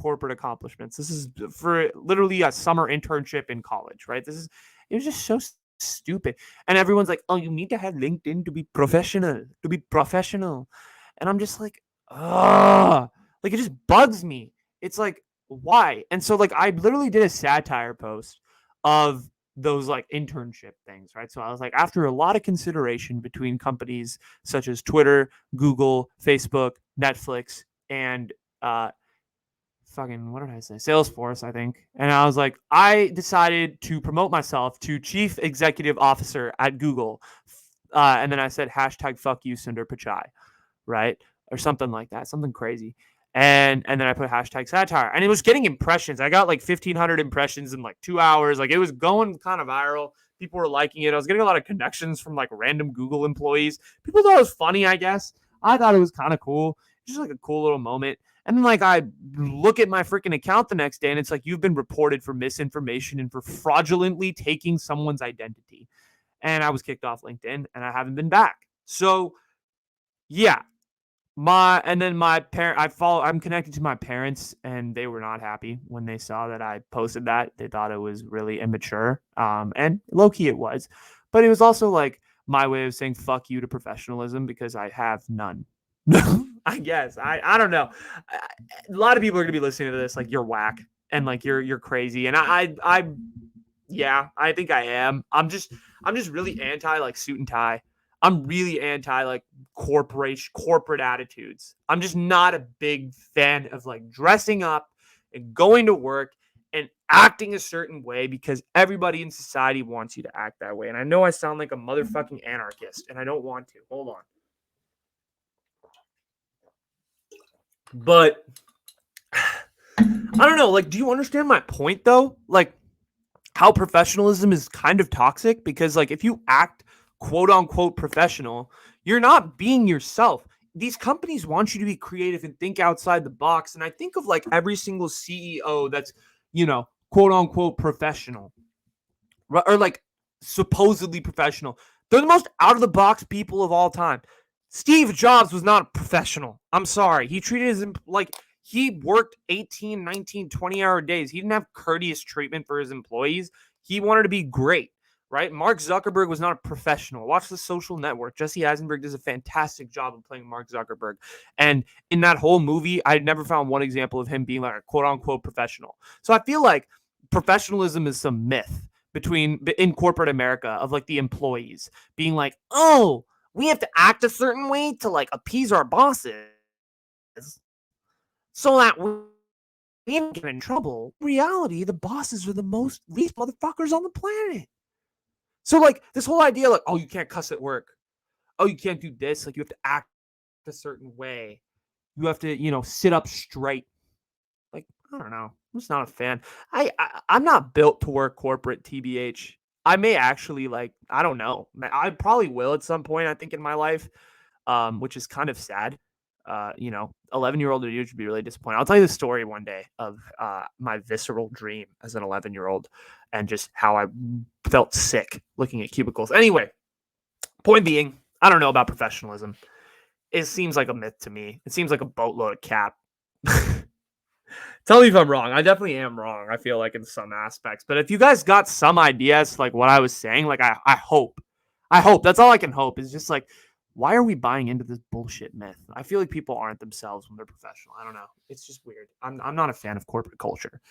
corporate accomplishments? This is for literally a summer internship in college, right? It was just so stupid. And everyone's like, oh, you need to have LinkedIn to be professional, to be professional. And I'm just like, ah, like it just bugs me. It's like, why? And so like I literally did a satire post of those like internship things, right? So I was like, after a lot of consideration between companies such as Twitter, Google, Facebook, Netflix, and fucking what did I say? Salesforce, I think. And I was like, I decided to promote myself to Chief Executive Officer at Google. And then I said hashtag fuck you, Sundar Pichai, right? Or something like that, something crazy. And then I put hashtag satire, and it was getting impressions. I got like 1,500 impressions in like 2 hours. Like it was going kind of viral. People were liking it. I was getting a lot of connections from like random Google employees. People thought it was funny, I guess. I thought it was kind of cool. Just like a cool little moment. And then like I look at my freaking account the next day, and it's like you've been reported for misinformation and for fraudulently taking someone's identity. And I was kicked off LinkedIn, and I haven't been back. So yeah, I'm connected to my parents, and they were not happy when they saw that I posted that. They thought it was really immature, and low key it was, but it was also like my way of saying fuck you to professionalism because I have none. I guess I don't know. A lot of people are gonna be listening to this like you're whack and like you're crazy, and yeah, I think I am. I'm just really anti like suit and tie. I'm really anti like corporate attitudes. I'm just not a big fan of like dressing up and going to work and acting a certain way because everybody in society wants you to act that way. And I know I sound like a motherfucking anarchist, and I don't want to. Hold on. But I don't know, like, do you understand my point though? Like how professionalism is kind of toxic because like if you act quote unquote professional, you're not being yourself. These companies want you to be creative and think outside the box. And I think of like every single CEO that's, quote unquote professional or like supposedly professional. They're the most out of the box people of all time. Steve Jobs was not a professional. I'm sorry. He treated his like he worked 18, 19, 20-hour days. He didn't have courteous treatment for his employees. He wanted to be great, right? Mark Zuckerberg was not a professional. Watch The Social Network. Jesse Eisenberg does a fantastic job of playing Mark Zuckerberg. And in that whole movie, I never found one example of him being like a quote unquote professional. So I feel like professionalism is some myth in corporate America of like the employees being like, oh, we have to act a certain way to like appease our bosses so that we don't get in trouble. In reality, the bosses are the most least motherfuckers on the planet. So like this whole idea, like, oh, you can't cuss at work. Oh, you can't do this. Like you have to act a certain way. You have to, sit up straight. Like, I don't know. I'm just not a fan. I'm not built to work corporate, TBH. I may actually like, I don't know. I probably will at some point, I think, in my life, which is kind of sad. 11-year-old Anuj would be really disappointed. I'll tell you the story one day of my visceral dream as an 11-year-old and just how I felt sick looking at cubicles. Anyway, point being, I don't know about professionalism. It seems like a myth to me. It seems like a boatload of cap. Tell me if I'm wrong. I definitely am wrong. I feel like in some aspects. But if you guys got some ideas like what I was saying, like I hope. That's all I can hope is just like, why are we buying into this bullshit myth? I feel like people aren't themselves when they're professional. I don't know. It's just weird. I'm not a fan of corporate culture.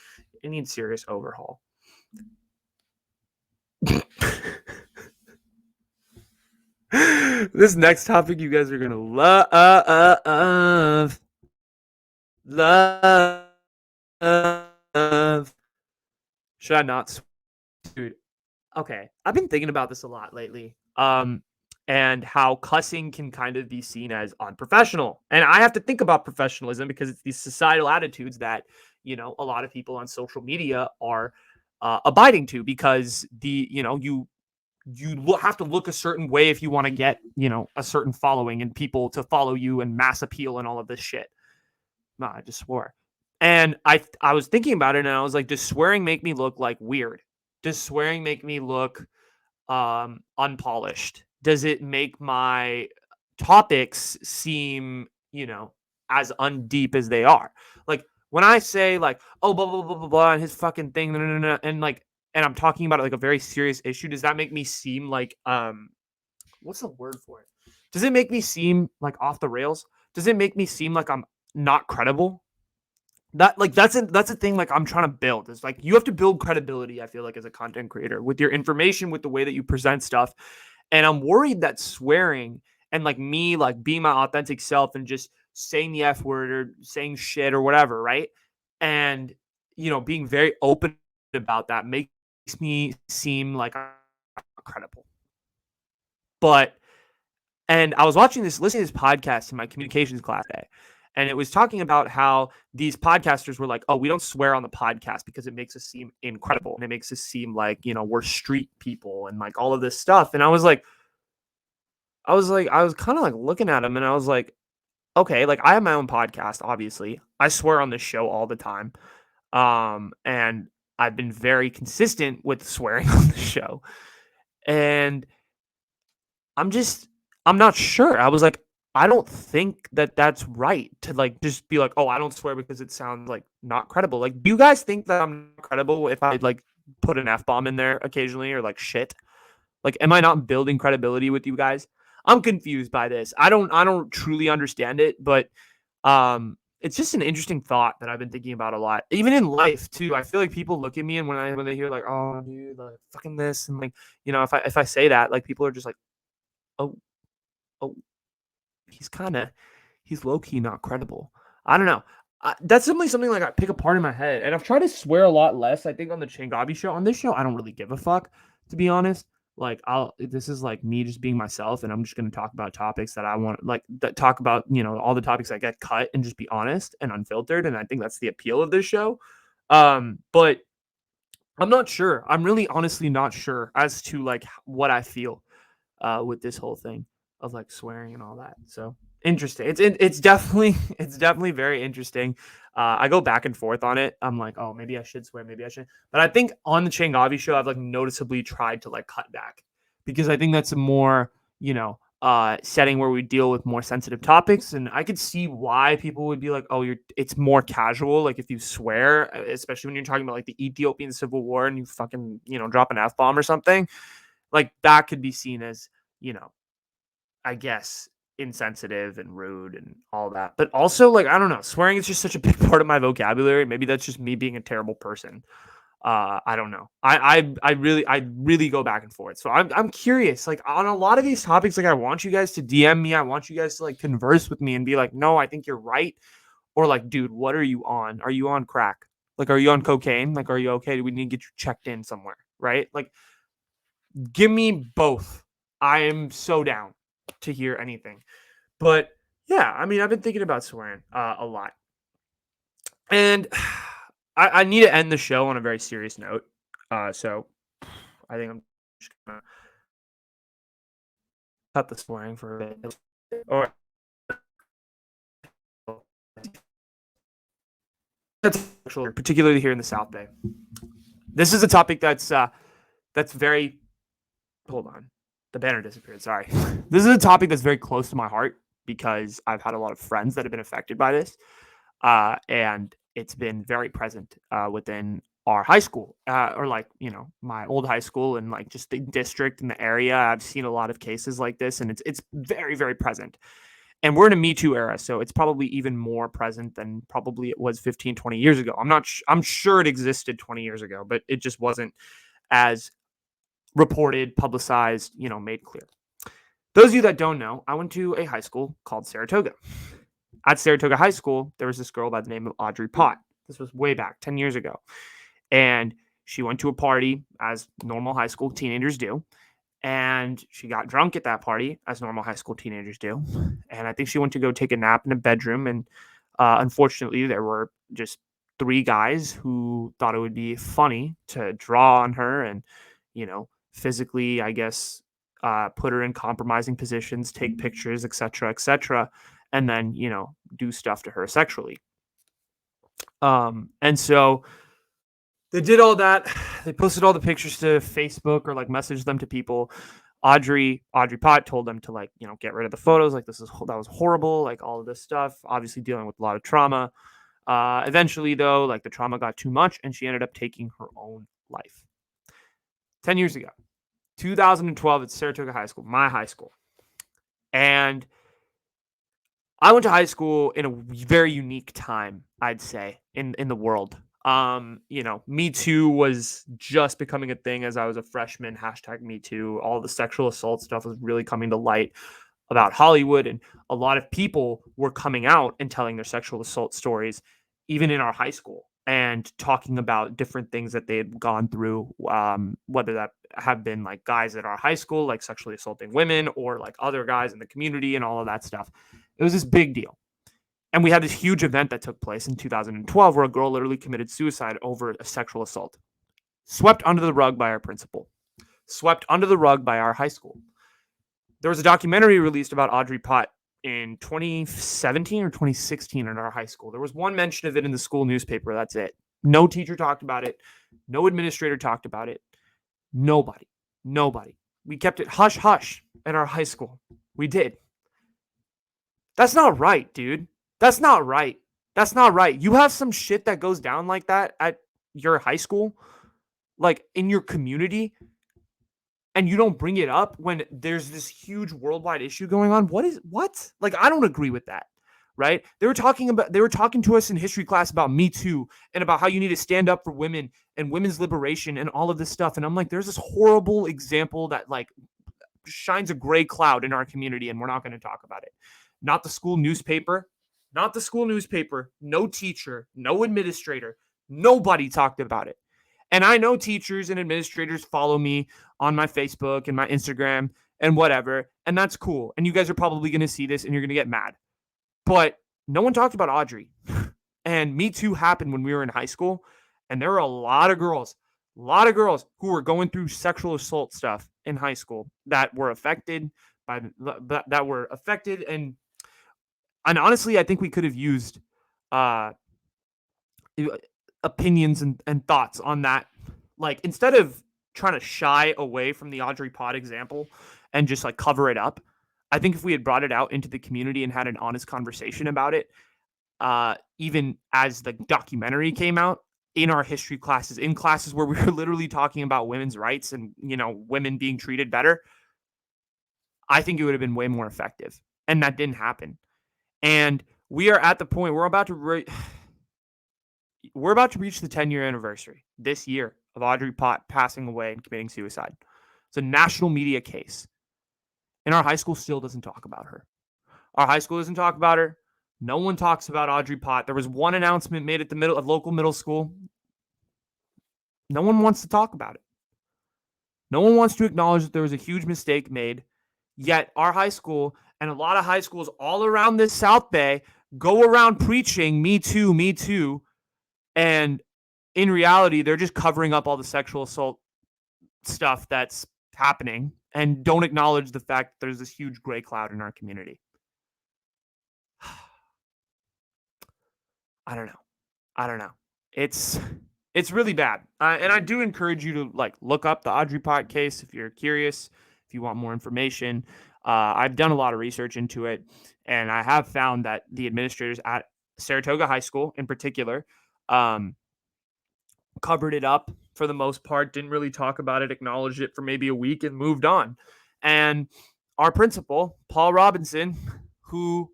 It needs serious overhaul. This next topic you guys are gonna love. Should I not? Dude, okay. I've been thinking about this a lot lately. and how cussing can kind of be seen as unprofessional. And I have to think about professionalism because it's these societal attitudes that, a lot of people on social media are abiding to, because you have to look a certain way if you want to get, a certain following and people to follow you and mass appeal and all of this shit. No, I just swore. And I was thinking about it and I was like, does swearing make me look like weird? Does swearing make me look unpolished? Does it make my topics seem, as undeep as they are? Like when I say like, oh, blah blah blah blah blah, and his fucking thing, and like, and I'm talking about like a very serious issue, does that make me seem like what's the word for it? Does it make me seem like off the rails? Does it make me seem like I'm not credible? That's a thing like I'm trying to build. It's like you have to build credibility, I feel like, as a content creator with your information, with the way that you present stuff. And I'm worried that swearing and like me like being my authentic self and just saying the F word or saying shit or whatever, right? And being very open about that makes me seem like I'm credible. But and I was listening to this podcast in my communications class today, and it was talking about how these podcasters were like, "Oh, we don't swear on the podcast because it makes us seem incredible and it makes us seem like we're street people and like all of this stuff." And I was kind of like looking at him, and I was like, "Okay, like I have my own podcast. Obviously, I swear on this show all the time, and I've been very consistent with swearing on the show, and I'm not sure." I was like, I don't think that that's right to like just be like, oh, I don't swear because it sounds like not credible. Like, do you guys think that I'm not credible if I like put an F bomb in there occasionally or like shit? Like, am I not building credibility with you guys? I'm confused by this. I don't truly understand it, but it's just an interesting thought that I've been thinking about a lot. Even in life too. I feel like people look at me and when they hear like, oh dude, like fucking this, and like, if I say that, like people are just like, oh, oh, he's low key not credible. I don't know. That's something like I pick apart in my head, and I've tried to swear a lot less. I think on the Changavi show. On this show, I don't really give a fuck, to be honest. Like this is like me just being myself, and I'm just gonna talk about topics that I want, like that talk about all the topics that get cut, and just be honest and unfiltered. And I think that's the appeal of this show. But I'm not sure. I'm really honestly not sure as to like what I feel with this whole thing of like swearing and all that. So interesting. It's definitely it's definitely very interesting. I go back and forth on it. I'm like, oh, maybe I should swear, maybe I should. But I think on the Changavi show, I've like noticeably tried to like cut back because I think that's a more setting where we deal with more sensitive topics, and I could see why people would be like, oh, it's more casual. Like if you swear, especially when you're talking about like the Ethiopian Civil War and you fucking drop an F bomb or something, like that could be seen as I guess insensitive and rude and all that. But also, like, I don't know, swearing is just such a big part of my vocabulary. Maybe that's just me being a terrible person. I don't know. I really go back and forth. So I'm curious. Like on a lot of these topics, like I want you guys to DM me. I want you guys to like converse with me and be like, no, I think you're right. Or like, dude, what are you on? Are you on crack? Like, are you on cocaine? Like, are you okay? Do we need to get you checked in somewhere? Right? Like, give me both. I am so down to hear anything. But yeah, I mean, I've been thinking about swearing a lot. And I need to end the show on a very serious note. So I think I'm just going to cut the swearing for a bit. Or particularly here in the South Bay. This is a topic that's very. Hold on, the banner disappeared. Sorry. This is a topic that's very close to my heart because I've had a lot of friends that have been affected by this, and it's been very present within our high school, or like my old high school, and like just the district and the area. I've seen a lot of cases like this, and it's very, very present. And we're in a Me Too era, so it's probably even more present than probably it was 15, 20 years ago. I'm sure it existed 20 years ago, but it just wasn't as reported, publicized, made clear. Those of you that don't know, I went to a high school called Saratoga. At Saratoga High School, there was this girl by the name of Audrie Pott. This was way back 10 years ago. And she went to a party, as normal high school teenagers do. And she got drunk at that party, as normal high school teenagers do. And I think she went to go take a nap in a bedroom. And unfortunately, there were just three guys who thought it would be funny to draw on her and, physically, I guess, put her in compromising positions, take pictures, etc., and then, do stuff to her sexually. And so they did all that. They posted all the pictures to Facebook or like messaged them to people. Audrie Pott told them to get rid of the photos. Like that was horrible. Like all of this stuff, obviously dealing with a lot of trauma. Eventually though, like the trauma got too much and she ended up taking her own life. 10 years ago, 2012 at Saratoga High School, my high school. And I went to high school in a very unique time, I'd say, in the world. Me Too was just becoming a thing as I was a freshman. Hashtag Me Too. All the sexual assault stuff was really coming to light about Hollywood, and a lot of people were coming out and telling their sexual assault stories, even in our high school, and talking about different things that they had gone through, whether that have been like guys at our high school, like sexually assaulting women, or like other guys in the community and all of that stuff. It was this big deal. And we had this huge event that took place in 2012 where a girl literally committed suicide over a sexual assault. Swept under the rug by our principal. Swept under the rug by our high school. There was a documentary released about Audrie Pott in 2017 or 2016 in our high school. There was one mention of it in the school newspaper. That's it. No teacher talked about it. No administrator talked about it. Nobody. We kept it hush hush at our high school. We did. That's not right, dude. That's not right. You have some shit that goes down like that at your high school, like in your community, and you don't bring it up when there's this huge worldwide issue going on. What? Like, I don't agree with that, right? They were talking to us in history class about Me Too and about how you need to stand up for women and women's liberation and all of this stuff. And I'm like, there's this horrible example that like shines a gray cloud in our community, and we're not going to talk about it. Not the school newspaper. No teacher, no administrator, nobody talked about it. And I know teachers and administrators follow me on my Facebook and my Instagram and whatever, and that's cool. And you guys are probably going to see this and you're going to get mad. But no one talked about Audrie. And Me Too happened when we were in high school, and there were a lot of girls who were going through sexual assault stuff in high school that were affected and honestly, I think we could have used opinions and thoughts on that. Like, instead of trying to shy away from the Audrie Pott example and just like cover it up, I think if we had brought it out into the community and had an honest conversation about it, even as the documentary came out, in our history classes, in classes where we were literally talking about women's rights and, women being treated better, I think it would have been way more effective. And that didn't happen. And we are at the point we're about to reach the 10-year anniversary this year of Audrie Pott passing away and committing suicide. It's a national media case. And our high school still doesn't talk about her. No one talks about Audrie Pott. There was one announcement made at the local middle school. No one wants to talk about it. No one wants to acknowledge that there was a huge mistake made. Yet our high school and a lot of high schools all around this South Bay go around preaching Me Too, Me Too. And in reality, they're just covering up all the sexual assault stuff that's happening and don't acknowledge the fact that there's this huge gray cloud in our community. I don't know. It's really bad. And I do encourage you to look up the Audrie Pott case if you're curious, if you want more information. I've done a lot of research into it, and I have found that the administrators at Saratoga High School in particular covered it up for the most part, didn't really talk about it, acknowledged it for maybe a week and moved on. And our principal, Paul Robinson, who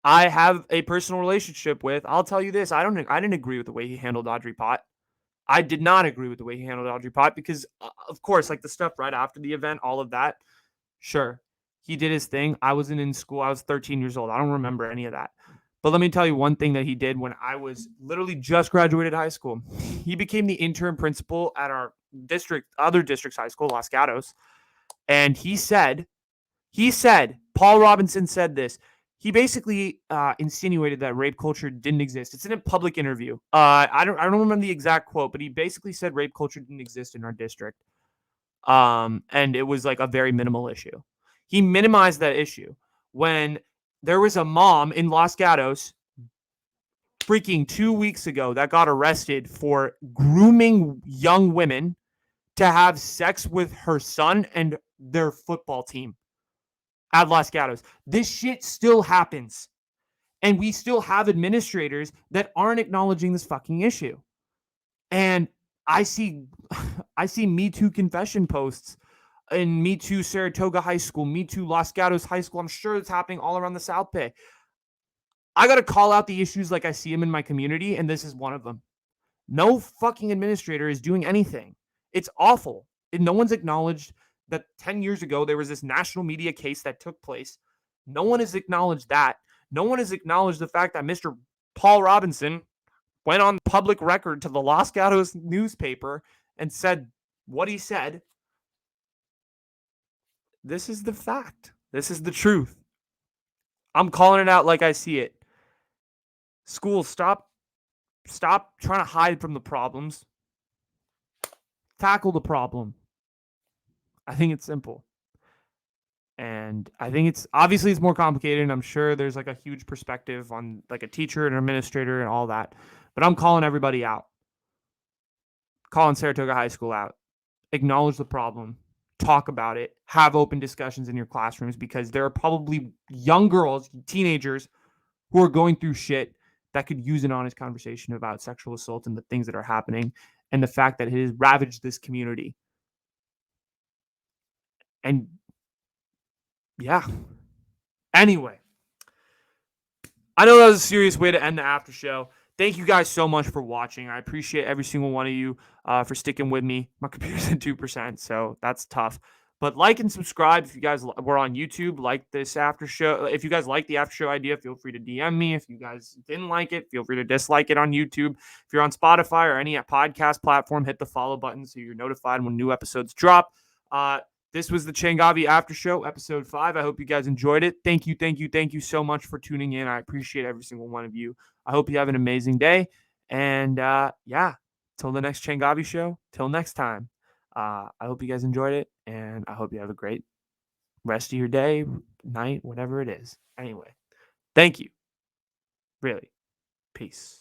I have a personal relationship with, I'll tell you this, I didn't agree with the way he handled Audrie Pott. I did not agree with the way he handled Audrie Pott because, of course, the stuff right after the event, all of that, sure, he did his thing. I wasn't in school. I was 13 years old. I don't remember any of that. But let me tell you one thing that he did when I was literally just graduated high school. He became the interim principal at our other district's high school, Los Gatos. And he said, Paul Robinson said this. He basically insinuated that rape culture didn't exist. It's in a public interview. I don't remember the exact quote, but he basically said rape culture didn't exist in our district. And it was like a very minimal issue. He minimized that issue when there was a mom in Los Gatos freaking 2 weeks ago that got arrested for grooming young women to have sex with her son and their football team at Los Gatos. This shit still happens. And we still have administrators that aren't acknowledging this fucking issue. And I see Me Too confession posts in Me Too Saratoga High School, Me Too Los Gatos High School. I'm sure it's happening all around the South Bay. I got to call out the issues like I see them in my community, and this is one of them. No fucking administrator is doing anything. It's awful. And no one's acknowledged that 10 years ago there was this national media case that took place. No one has acknowledged that. No one has acknowledged the fact that Mr. Paul Robinson went on public record to the Los Gatos newspaper and said what he said. This is the fact. This is the truth. I'm calling it out like I see it. Schools, stop trying to hide from the problems. Tackle the problem. I think it's simple. And I think it's obviously it's more complicated, and I'm sure there's like a huge perspective on like a teacher and an administrator and all that. But I'm calling everybody out. Calling Saratoga High School out. Acknowledge the problem. Talk about it. Have open discussions in your classrooms, because there are probably young girls, teenagers, who are going through shit that could use an honest conversation about sexual assault and the things that are happening and the fact that it has ravaged this community. And yeah. Anyway, I know that was a serious way to end the after show. Thank you guys so much for watching. I appreciate every single one of you for sticking with me. My computer's at 2%, so that's tough. But like and subscribe if you guys were on YouTube. Like this after show. If you guys like the after show idea, feel free to DM me. If you guys didn't like it, feel free to dislike it on YouTube. If you're on Spotify or any podcast platform, hit the follow button so you're notified when new episodes drop. This was the Changavi After Show, episode 5. I hope you guys enjoyed it. Thank you so much for tuning in. I appreciate every single one of you. I hope you have an amazing day. And till the next Changavi show, till next time. I hope you guys enjoyed it, and I hope you have a great rest of your day, night, whatever it is. Anyway, thank you. Really. Peace.